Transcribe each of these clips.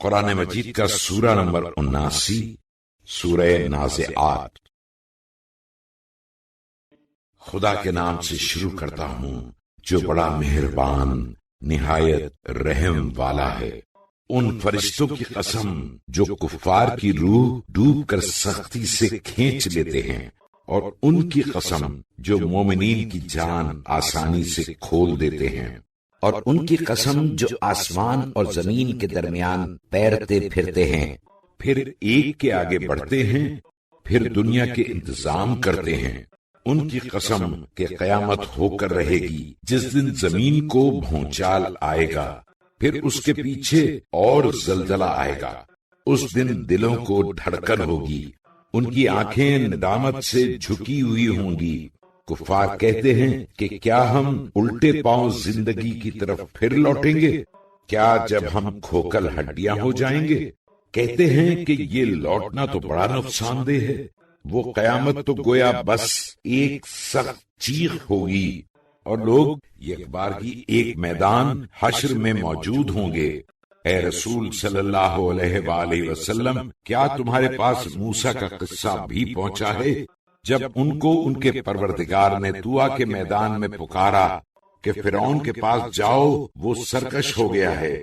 قرآن مجید کا سورہ نمبر 79، سورہ نازعات۔ خدا کے نام سے شروع کرتا ہوں جو بڑا مہربان نہایت رحم والا ہے۔ ان فرشتوں کی قسم جو کفار کی روح ڈوب کر سختی سے کھینچ لیتے ہیں، اور ان کی قسم جو مومنین کی جان آسانی سے کھول دیتے ہیں، اور ان کی قسم جو آسمان اور زمین کے درمیان تیرتے پھرتے ہیں، پھر ایک کے آگے بڑھتے ہیں، پھر دنیا کے انتظام کرتے ہیں۔ ان کی قسم کہ قیامت ہو کر رہے گی جس دن زمین کو بھونچال آئے گا، پھر اس کے پیچھے اور زلزلہ آئے گا۔ اس دن دلوں کو دھڑکن ہوگی، ان کی آنکھیں ندامت سے جھکی ہوئی ہوں گی۔ کفار کہتے ہیں کہ کیا ہم الٹے پاؤں زندگی کی طرف پھر لوٹیں گے؟ کیا جب ہم کھوکھل ہڈیاں ہو جائیں گے؟ کہتے ہیں کہ یہ لوٹنا تو بڑا نقصان دہ ہے۔ وہ قیامت تو گویا بس ایک سخت چیخ ہوگی، اور لوگ یکبارگی ایک میدان حشر میں موجود ہوں گے۔ اے رسول صلی اللہ علیہ وآلہ وسلم، کیا تمہارے پاس موسیٰ کا قصہ بھی پہنچا ہے، جب ان کو ان کے پروردگار نے طوا کے میدان میں پکارا کہ فرعون کے پاس جاؤ، وہ سرکش ہو گیا ہے،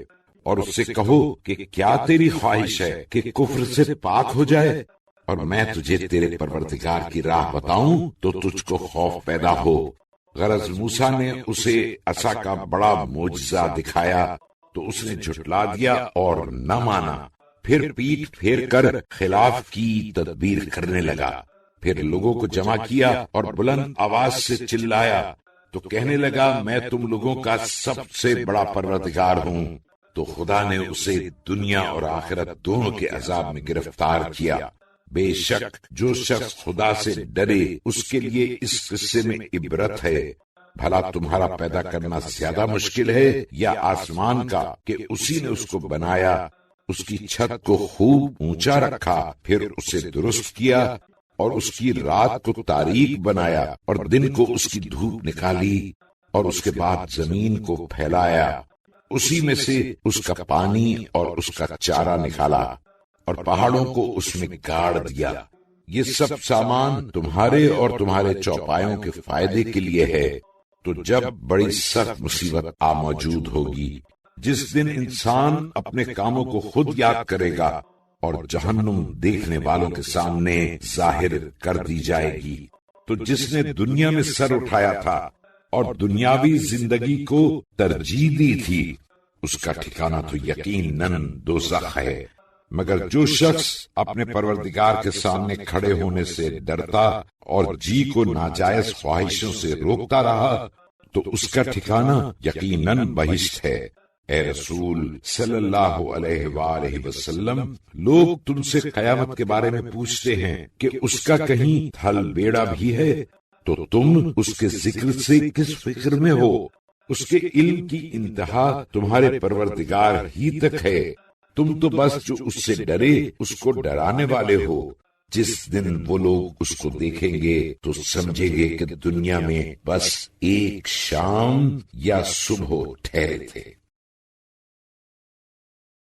اور اس سے کہو کہ کیا تیری خواہش ہے کہ کفر سے پاک ہو جائے، اور میں تجھے تیرے پروردگار کی راہ بتاؤں تو تجھ کو خوف پیدا ہو۔ غرض موسیٰ نے اسے عصا کا بڑا معجزہ دکھایا تو اس نے جھٹلا دیا اور نہ مانا، پھر پیٹھ پھیر کر خلاف کی تدبیر کرنے لگا۔ پھر لوگوں کو جمع کیا اور بلند آواز سے چلایا تو کہنے لگا میں تم لوگوں کا سب سے بڑا پروردگار ہوں۔ تو خدا نے اسے دنیا اور آخرت دونوں کے عذاب میں گرفتار کیا۔ بے شک جو شخص خدا سے ڈرے اس کے لیے اس قصے میں عبرت ہے۔ بھلا تمہارا پیدا کرنا زیادہ مشکل ہے یا آسمان کا کہ اسی نے اس کو بنایا، اس کی چھت کو خوب اونچا رکھا، پھر اسے درست کیا، اور اس کی رات کو تاریک بنایا اور دن کو اس کی دھوپ نکالی، اور اس کے بعد زمین کو پھیلایا، اسی میں سے اس کا پانی اور اس کا چارہ نکالا، اور پہاڑوں کو اس میں گاڑ دیا۔ یہ سب سامان تمہارے اور تمہارے چوپایوں کے فائدے کے لیے ہے۔ تو جب بڑی سخت مصیبت آ موجود ہوگی، جس دن انسان اپنے کاموں کو خود یاد کرے گا، اور جہنم دیکھنے والوں کے سامنے ظاہر کر دی جائے گی، تو جس نے دنیا میں سر اٹھایا تھا اور دنیاوی زندگی کو ترجیح دی تھی، اس کا ٹھکانہ تو یقیناً دوزخ ہے۔ مگر جو شخص اپنے پروردگار کے سامنے کھڑے ہونے سے ڈرتا اور جی کو ناجائز خواہشوں سے روکتا رہا، تو اس کا ٹھکانہ یقیناً بہشت ہے۔ اے رسول صلی اللہ علیہ وآلہ وسلم، لوگ تم سے قیامت کے بارے میں پوچھتے ہیں کہ اس کا کہیں تھل بیڑا بھی ہے، تو تم اس کے ذکر سے کس فکر میں ہو؟ اس کے علم کی انتہا تمہارے پروردگار ہی تک ہے، تم تو بس جو اس سے ڈرے اس کو ڈرانے والے ہو۔ جس دن وہ لوگ اس کو دیکھیں گے تو سمجھیں گے کہ دنیا میں بس ایک شام یا صبح ٹھہرے تھے۔